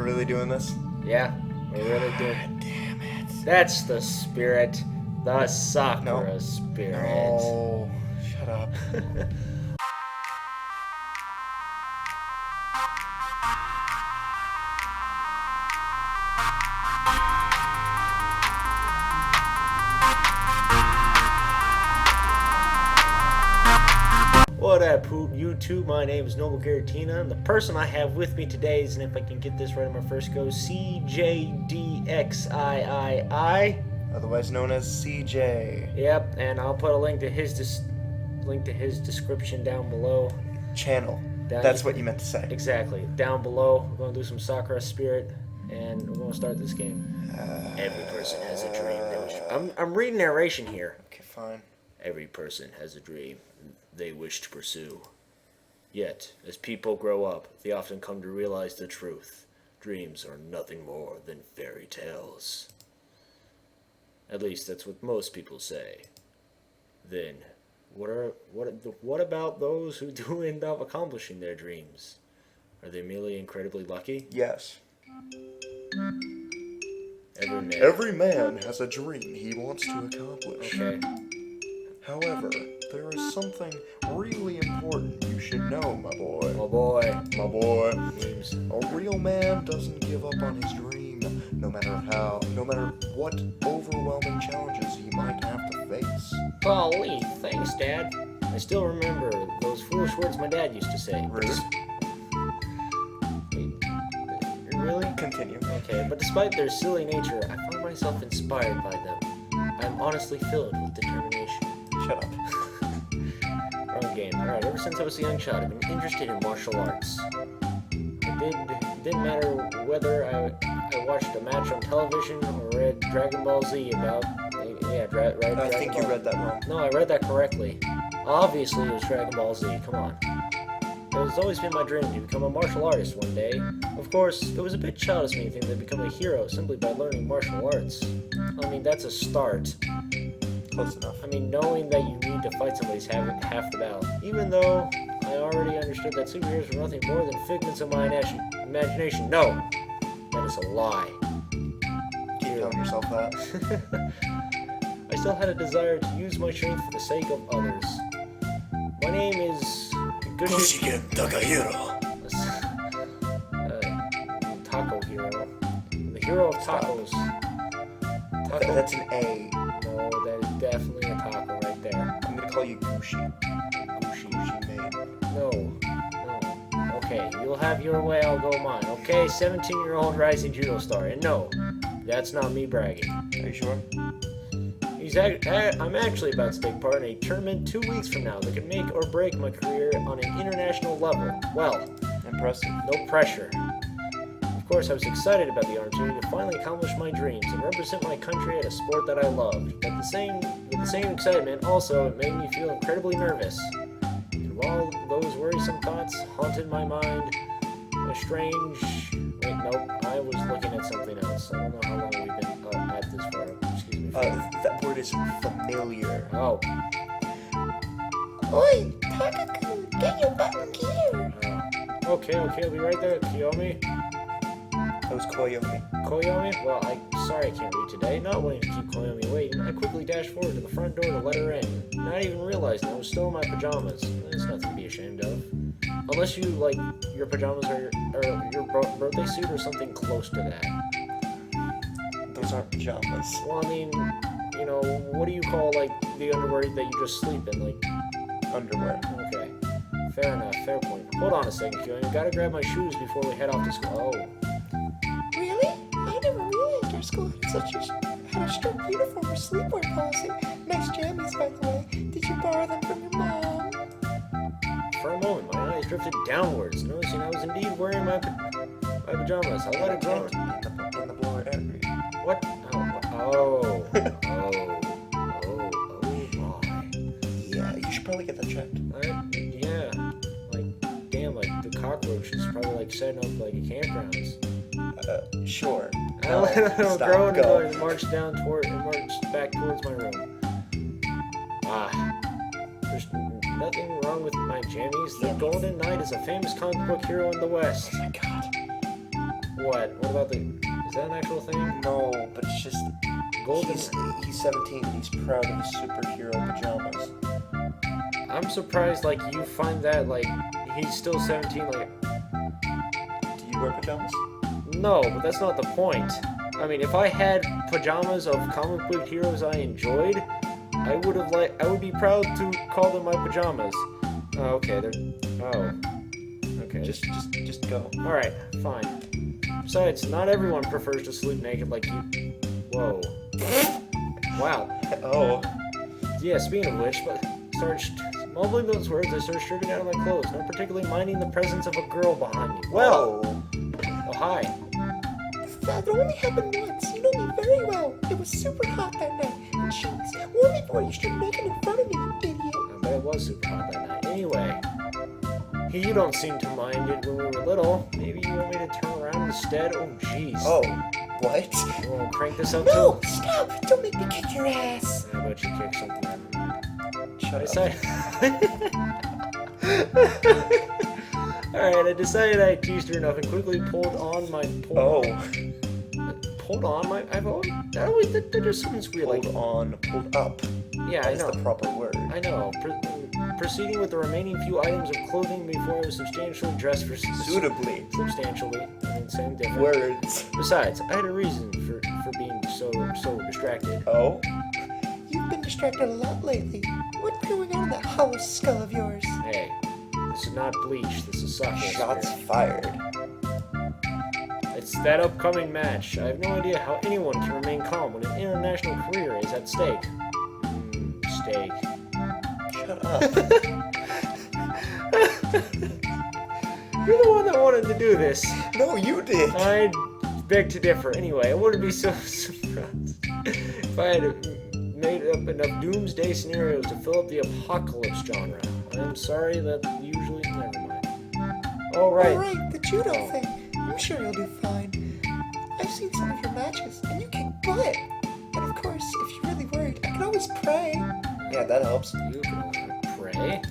We're really doing this? Yeah, we're really doing God damn it. That's the spirit. The Sakura No. spirit. No. Shut up. What up, YouTube? My name is Noble Garatina, and the person I have with me today is, and if I can get this right on my first go, cjdxiii. Otherwise known as CJ. Yep, and I'll put a link to his description down below. Channel. That's what you meant to say. Exactly. Down below, we're going to do some Sakura Spirit, and we're going to start this game. Every person has a dream. I'm reading narration here. Okay, fine. Every person has a dream they wish to pursue. Yet, as people grow up, they often come to realize the truth. Dreams are nothing more than fairy tales. At least that's what most people say. Then, what about those who do end up accomplishing their dreams? Are they merely incredibly lucky? Yes. Every man has a dream he wants to accomplish. Okay. However, there is something really important you should know, my boy. Oh boy. My boy. Dreams. A real man doesn't give up on his dream, no matter what overwhelming challenges he might have to face. Golly, thanks, Dad. I still remember those foolish words my dad used to say. Rude. Really? Continue. Okay, but despite their silly nature, I find myself inspired by them. I'm honestly filled with determination. Shut up. Wrong game. Alright, ever since I was a young child, I've been interested in martial arts. It didn't matter whether I watched a match on television or read Dragon Ball Z about... Yeah, right? I think you read that wrong. No, I read that correctly. Obviously, it was Dragon Ball Z. Come on. It has always been my dream to become a martial artist one day. Of course, it was a bit childish of me to think that become a hero simply by learning martial arts. I mean, that's a start. Close enough. I mean, knowing that you need to fight somebody's half the battle. Even though I already understood that superheroes were nothing more than figments of my imagination. No! That is a lie. Keep telling yourself that. I still had a desire to use my strength for the sake of others. My name is... Gushiken Takahiro. Taco Hero. The hero of tacos. Taco. That's an A. No, that is definitely a taco right there. I'm gonna call you Gushi. Gushi made. No. Okay, you'll have your way, I'll go mine. Okay, 17-year-old rising judo star. And no, that's not me bragging. Are you sure? I'm actually about to take part in a tournament 2 weeks from now that could make or break my career on an international level. Well, impressive. No pressure. Of course, I was excited about the opportunity to finally accomplish my dreams and represent my country at a sport that I loved. But with the same excitement, also, it made me feel incredibly nervous. And while those worrisome thoughts haunted my mind, a strange... Wait, nope, I was looking at something else. I don't know how long we've been at this for. Excuse me. That word is familiar. Oh. Oi, Takaku, get your button here. Okay, I'll be right there, Kiyomi. That was Koyomi. Koyomi? Well, sorry I can't read today. Not wanting to keep Koyomi waiting, I quickly dashed forward to the front door to let her in, not even realizing I was still in my pajamas. There's nothing to be ashamed of. Unless you, like, your pajamas or your birthday suit or something close to that. Those aren't pajamas. Well, I mean, you know, what do you call, like, the underwear that you just sleep in? Like, underwear. Okay. Fair enough, fair point. Hold on a second, Kiyomi. Gotta grab my shoes before we head off to school. Oh. Really? I never realized your school had a strict uniform or sleepwear policy. Nice jammies, by the way. Did you borrow them from your mom? For a moment, my eyes drifted downwards, noticing I was indeed wearing my pajamas. I let it go. In the blower area. What? Oh my. Yeah, you should probably get that checked. Yeah. Like, damn, like, the cockroach is probably, like, setting up, like, a campground. Sure. I let him grow and go. and march back towards my room. There's nothing wrong with my jammies. The Golden Knight is a famous comic book hero in the West. Oh my god. What? What about the... Is that an actual thing? No, but it's just Golden... he's 17 and he's proud of his superhero pajamas. I'm surprised, like, you find that, like, he's still 17, like... Do you wear pajamas? No, but that's not the point. I mean, if I had pajamas of comic book heroes I enjoyed, I would be proud to call them my pajamas. Oh, okay, okay. Just go. Alright, fine. Besides, not everyone prefers to sleep naked like you. Whoa. Wow. Oh. Yeah, speaking of which, mumbling those words, I started stripping out of my clothes, not particularly minding the presence of a girl behind me. Well! Oh, hi. That only happened once. You know me very well. It was super hot that night. And jeez, warn me before you start making in front of me, you idiot. I bet it was super hot that night. Anyway, you don't seem to mind it when we were little. Maybe you want me to turn around instead? Oh, jeez. Oh, what? You want to crank this up No, too? stop. Don't make me kick your ass. How about you kick something out of me? Shut up. Alright, I decided I teased her enough and quickly pulled on my... Pulled on my... There's something weird, like... Pulled up. Yeah, I That's know. the proper word. I know. Proceeding with the remaining few items of clothing before I was substantially dressed for... Suitably. Substantially. I mean, same difference. Words. Besides, I had a reason for being so distracted. Oh? You've been distracted a lot lately. What's going on in that hollow skull of yours? Hey, this is not Bleach. This is Sakura. Shots fired. It's that upcoming match. I have no idea how anyone can remain calm when an international career is at stake. Steak. Shut up. You're the one that wanted to do this. No, you did. I beg to differ. Anyway, I wouldn't be so surprised if I had made up enough doomsday scenarios to fill up the apocalypse genre. I'm sorry that usually... Never mind. Alright, the judo thing. I'm sure you'll do fine. I've seen some of your matches, and you kick butt. And of course, if you're really worried, I can always pray. Yeah, that helps. You can only pray?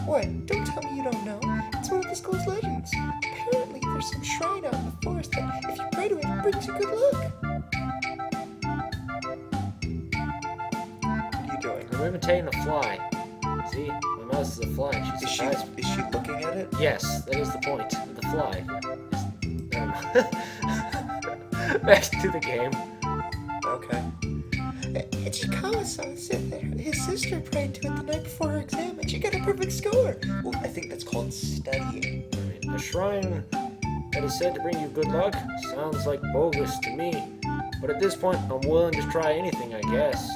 What? Don't tell me you don't know. It's one of the school's legends. Apparently, there's some shrine out in the forest that, if you pray to it, brings you good luck. What are you doing? I'm imitating a fly. See? My mouse is a fly and she's surprised. Is she looking at it? Yes, that is the point. The fly. Back to the game. Okay. Ichikawa-san said that his sister prayed to it the night before her exam, and she got a perfect score. Well, I think that's called studying. A shrine that is said to bring you good luck sounds like bogus to me. But at this point, I'm willing to try anything, I guess.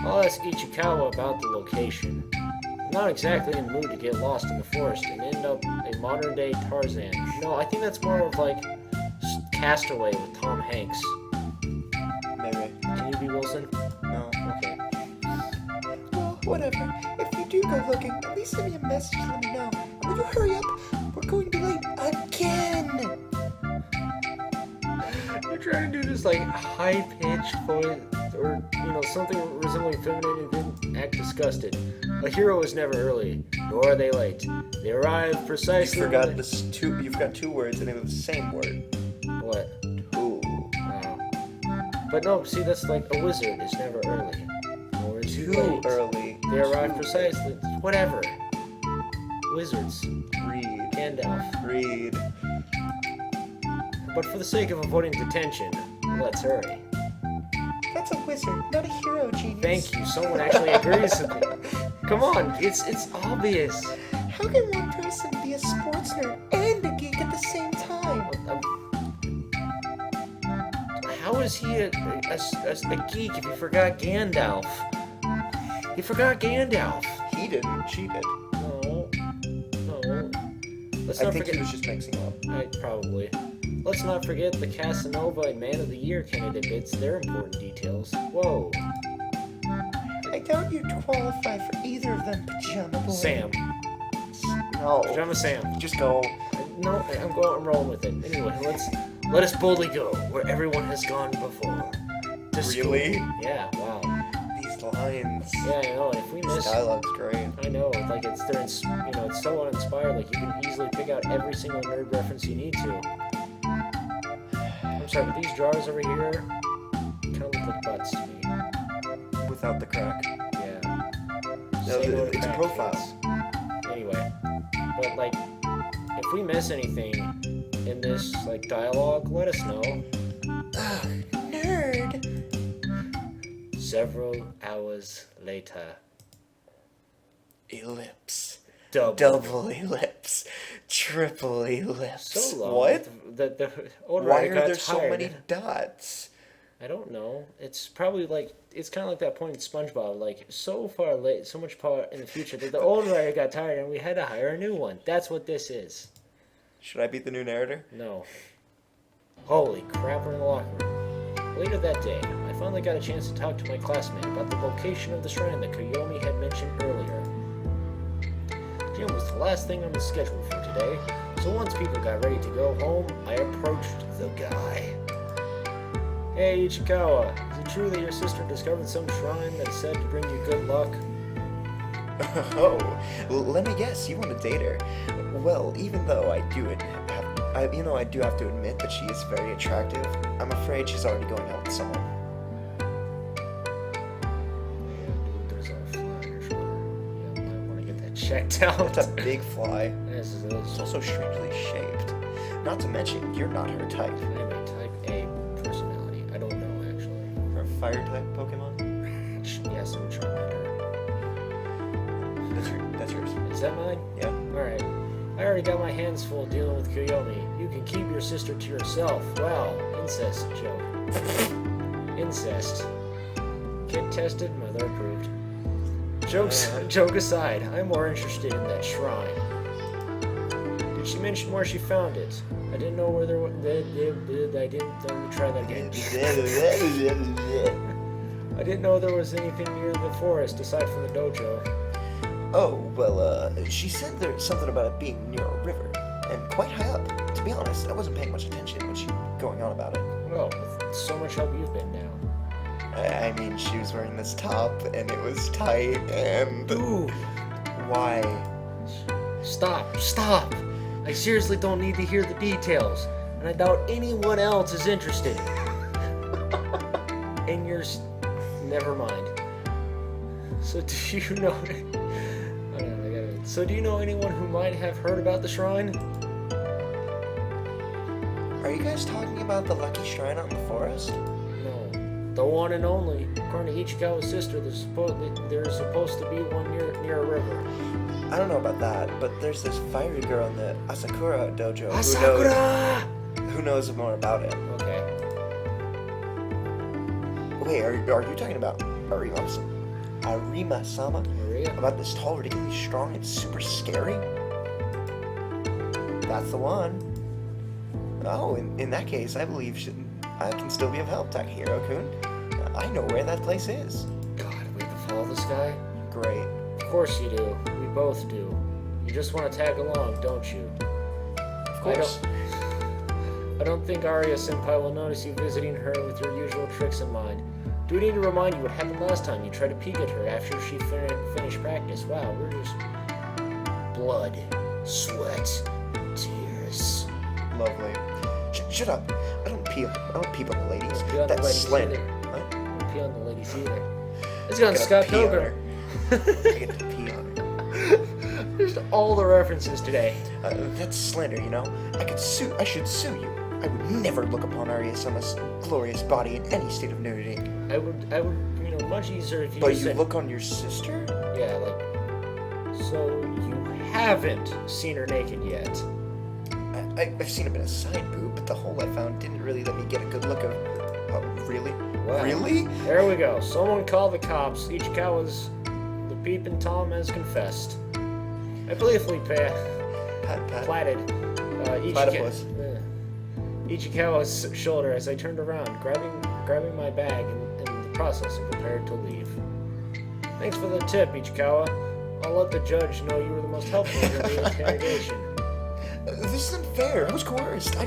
I'll ask Ichikawa about the location. I'm not exactly in the mood to get lost in the forest and end up a modern-day Tarzan. No, I think that's more of like Castaway with Tom Hanks. Maybe. Can you be Wilson? No. Okay. Well, whatever. If you do go looking, at least send me a message to let me know. And will you hurry up? We're going to be late again! You're trying to do this like high-pitched voice or, something resembling feminine and then act disgusted. A hero is never early, nor are they late. They arrive precisely... You've got two words and they were the same word. What? Ooh. Wow. But no, see, that's like a wizard is never early, nor is he Too late. early. They arrive precisely... Whatever. Wizards. Read. Gandalf. Read. But for the sake of avoiding detention, let's hurry. That's a wizard, not a hero, genius. Thank you, someone actually agrees with me. Come on, it's obvious. How can one person be a sports nerd and a geek at the same time? How is he a geek if he forgot Gandalf? He forgot Gandalf. He didn't. She did. No. Let's I not think forget. he was just mixing up. Probably. Let's not forget the Casanova and Man of the Year candidate bits. They're important details. Whoa. I doubt you'd qualify for either of them, Pajama Boy. Sam. No. Pajama Sam. Just go. No, I'm rolling with it. Anyway, let us boldly go where everyone has gone before. To school. Really? Yeah. Wow. These lines. Yeah, I know. And if we This miss, dialogue's great. I know. Like it's so uninspired. Like you can easily pick out every single nerd reference you need to. I'm sorry, but these drawers over here kind of look like butts to me. Without the crack. Yeah. No, Same with it's a crack profile. face. Anyway, but like, if we miss anything in this like dialogue, let us know. Ugh, nerd. Several hours later. Ellipse. Double. Double ellipse. Triple ellipse. So long. What? The old Why writer are got there so tired. many dots? I don't know. It's probably like, it's kind of like that point in SpongeBob, like so far late, so much far in the future that the old writer got tired and we had to hire a new one. That's what this is. Should I be the new narrator? No. Holy crap, we're in the locker room. Later that day, I finally got a chance to talk to my classmate about the location of the shrine that Koyomi had mentioned earlier. Gym was the last thing on the schedule for today, so once people got ready to go home, I approached the guy. Hey Ichikawa, is it true that your sister discovered some shrine that said to bring you good luck? Oh, let me guess, you want to date her. Well, even though I do have to admit that she is very attractive, I'm afraid she's already going out with someone. There's a fly on your shoulder. Yeah, I want to get that checked out. It's a big fly. This is It's also strangely shaped. Not to mention, you're not her type. anyway, type A personality. I don't know actually. Her fire type Pokemon? Yes, I'm Charmander. That's yours. Is that mine? Yeah. Alright. I already got my hands full dealing with Koyomi. You can keep your sister to yourself. Wow, incest joke. Incest. Kid tested, mother approved. Joke aside, I'm more interested in that shrine. Did she mention where she found it? I didn't know where there was. Let me try that again. I didn't know there was anything near the forest aside from the dojo. Oh, well, she said there's something about it being near a river, and quite high up. To be honest, I wasn't paying much attention when she was going on about it. Well, with so much help you've been now. I mean, she was wearing this top, and it was tight, and... Ooh. Why? Stop. I seriously don't need to hear the details, and I doubt anyone else is interested. And yours, never mind. So do you know... So do you know anyone who might have heard about the shrine? Are you guys talking about the lucky shrine out in the forest? No. The one and only. According to Ichikawa's sister, there's supposed to be one near a river. I don't know about that, but there's this fiery girl in the Sakura dojo Sakura! who knows more about it. Okay. Wait, are you talking about Arima-sama? Maria? About this tall, ridiculously strong, and super scary? That's the one. Oh, in that case, I believe I can still be of help, Takahiro-kun. I know where that place is. God, we have to follow this guy? Great. Of course you do. We both do. You just want to tag along, don't you? Of course. I don't think Arya-senpai will notice you visiting her with your usual tricks in mind. Do we need to remind you what happened last time you tried to peek at her after she finished practice? Wow, we're just... blood, sweat, tears. Lovely. Shut up. I don't peep on the ladies. Pee on the That's ladies slander. either. What? Don't pee on the ladies either. Let's go on I gotta Scott pee on Pilgrim. her. I get to pee on her. Just all the references today. That's slander, you know? I should sue you. I would never look upon Arya-sama's glorious body in any state of nudity. I would, much easier if you But just you said, look on your sister? yeah, like, so you haven't seen her naked yet. I've seen a bit of side boob, but the hole I found didn't really let me get a good look of... Oh, really? Well, Really? There we go. Someone call the cops. Ichikawa's the peeping Tom has confessed. I playfully Pat. platted Platypus. Ichikawa's shoulder as I turned around, grabbing my bag in the process and prepared to leave. Thanks for the tip, Ichikawa. I'll let the judge know you were the most helpful in the interrogation. This isn't fair. I was coerced. I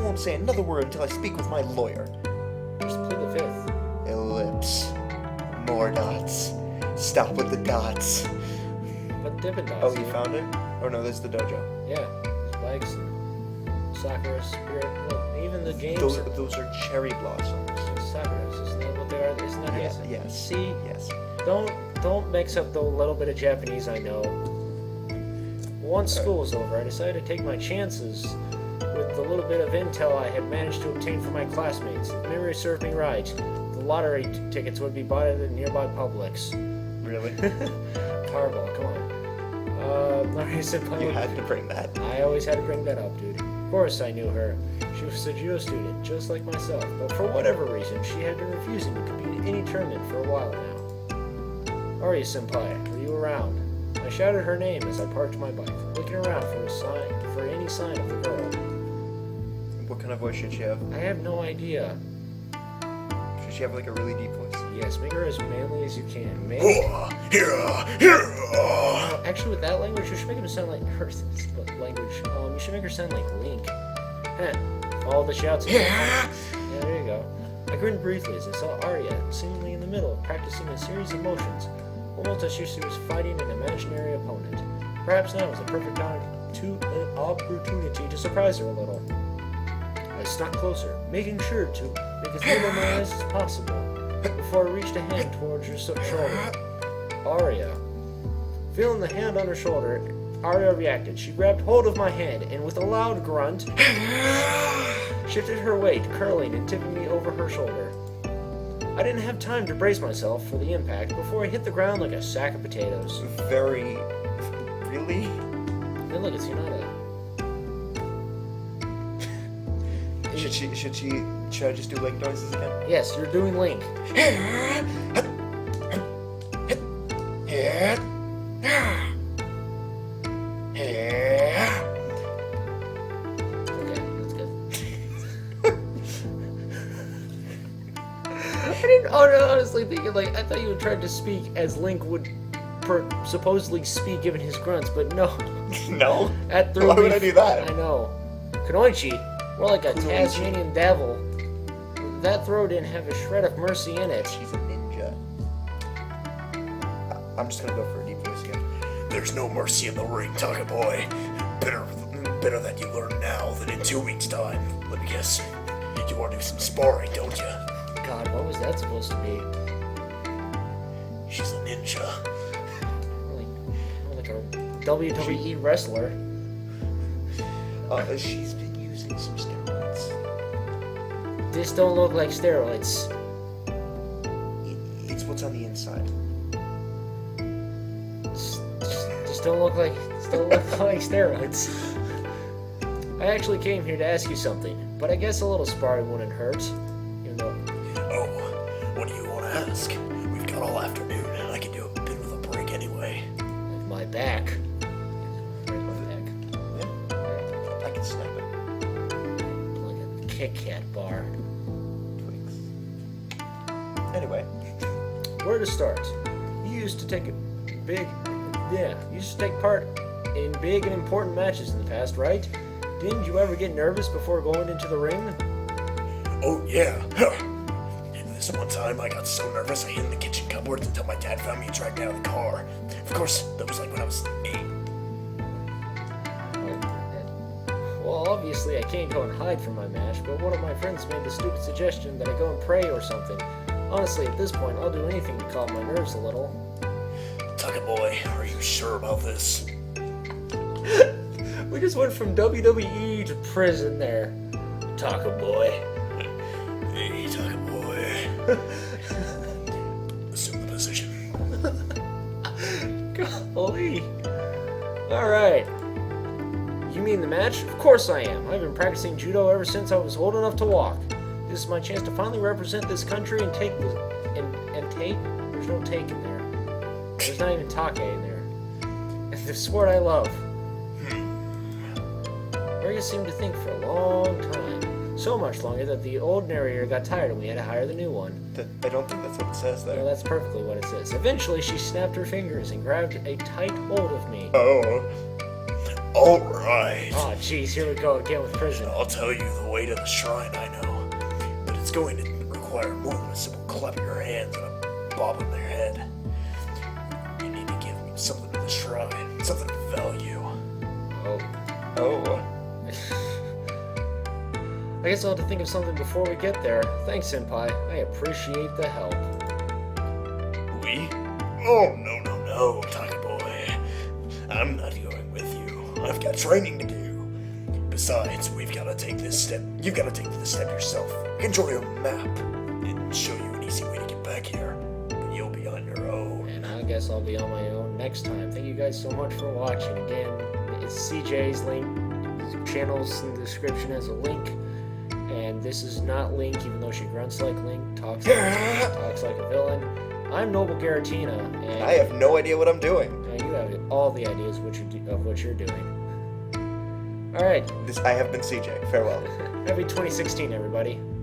won't say another word until I speak with my lawyer. Just plead the fifth. Ellipse. More dots. Stop with the dots. But Dippin' Dots. Oh, you found it? Oh no, this is the dojo. Yeah, his bike's Sakura spirit. Look, even the games. Those are cherry blossoms. Sakuras, isn't that what they are? Isn't that Yes, how you- yes. See, Yes. don't mix up the little bit of Japanese I know. Once school was over, I decided to take my chances with the little bit of intel I had managed to obtain from my classmates. If memory served me right, the lottery tickets would be bought at the nearby Publix. Really? Powerball, come on. Maria Senpai. You had to bring that. I always had to bring that up, dude. Of course I knew her. She was a judo student, just like myself, but for whatever reason, she had been refusing to compete in any tournament for a while now. Aria Senpai, are you around? I shouted her name as I parked my bike, looking around for any sign of the girl. What kind of voice should she have? I have no idea. Should she have like a really deep voice? Yes, make her as manly as you can. Actually, with that language, you should make him sound like her language. You should make her sound like Link. Follow the shouts. Yeah, there you go. I grinned briefly as I saw Arya seemingly in the middle of practicing a series of motions, almost as if she was fighting an imaginary opponent. Perhaps now was the perfect opportunity to surprise her a little. I snuck closer, making sure to make as little noise as possible before I reached a hand towards her shoulder. Arya. Feeling the hand on her shoulder, Arya reacted. She grabbed hold of my hand and with a loud grunt, shifted her weight, curling and tipping me over her shoulder. I didn't have time to brace myself for the impact before I hit the ground like a sack of potatoes. Very... Really? Hey, look, it's Hinata. Should I just do Link noises again? Yes, you're doing Link. Okay, that's good. I didn't honestly think I thought you would try to speak as Link would supposedly speak given his grunts, but no. No? That threw Why me. would I do that? I know. Kunoichi, more like a Kunoichi. Tasmanian devil. That throw didn't have a shred of mercy in it. She's a ninja. I'm just gonna go for a deep voice again. There's no mercy in the ring, Taka boy. Better that you learn now than in 2 weeks' time. Let me guess. You want to do some sparring, don't you? God, what was that supposed to be? She's a ninja. Like a WWE wrestler. She's been using some steroids. This don't look like steroids. It's what's on the inside. Just don't look like steroids. I actually came here to ask you something, but I guess a little sparring wouldn't hurt. Even though Oh, what do you want to ask? We've got all afternoon, and I can do a bit with a break anyway. like my back. Break my back. Yeah, I can snipe it. Like a Kit Kat bar. Twigs. Anyway, Where to start? You used to take part in big and important matches in the past, right? Didn't you ever get nervous before going into the ring? Oh, yeah. This one time I got so nervous I hid in the kitchen cupboard until my dad found me and dragged me out of the car. Of course, that was like when I was 8. Well, obviously I can't go and hide from my match, but one of my friends made the stupid suggestion that I go and pray or something. Honestly, at this point, I'll do anything to calm my nerves a little. Taka boy, are you sure about this? We just went from WWE to prison there. Taka boy. Hey, Taka boy. Assume the position. Golly. Alright. You mean the match? Of course I am. I've been practicing judo ever since I was old enough to walk. This is my chance to finally represent this country and take the... And take? There's no take in there. There's not even take in there. It's the sport I love. Arya seemed to think for a long time. So much longer that the old narrator got tired and we had to hire the new one. I don't think that's what it says No, there. that's perfectly what it says. Eventually, she snapped her fingers and grabbed a tight hold of me. Oh. Alright. Oh, jeez, here we go again with prison. I'll tell you the way to the shrine, I know. But it's going to require more than a simple clap of your hands and a bob on their head. You need to give me something to the shrine. Something of value. Oh. Oh. I guess I'll have to think of something before we get there. Thanks, Senpai. I appreciate the help. We? Oh, no, Taki boy. I'm not going with you. I've got training to do. Besides, we've got to take this step. You've got to take this step yourself. I can draw you a map and show you an easy way to get back here. But you'll be on your own. And I guess I'll be on my own next time. Thank you guys so much for watching. Again, it's CJ's link. His channel's in the description as a link. And this is not Link, even though she grunts like Link, talks like a villain. I'm Noble Garatina, and I have no idea what I'm doing. you have all the ideas of what you're doing. All right, I have been CJ. Farewell. happy 2016, everybody.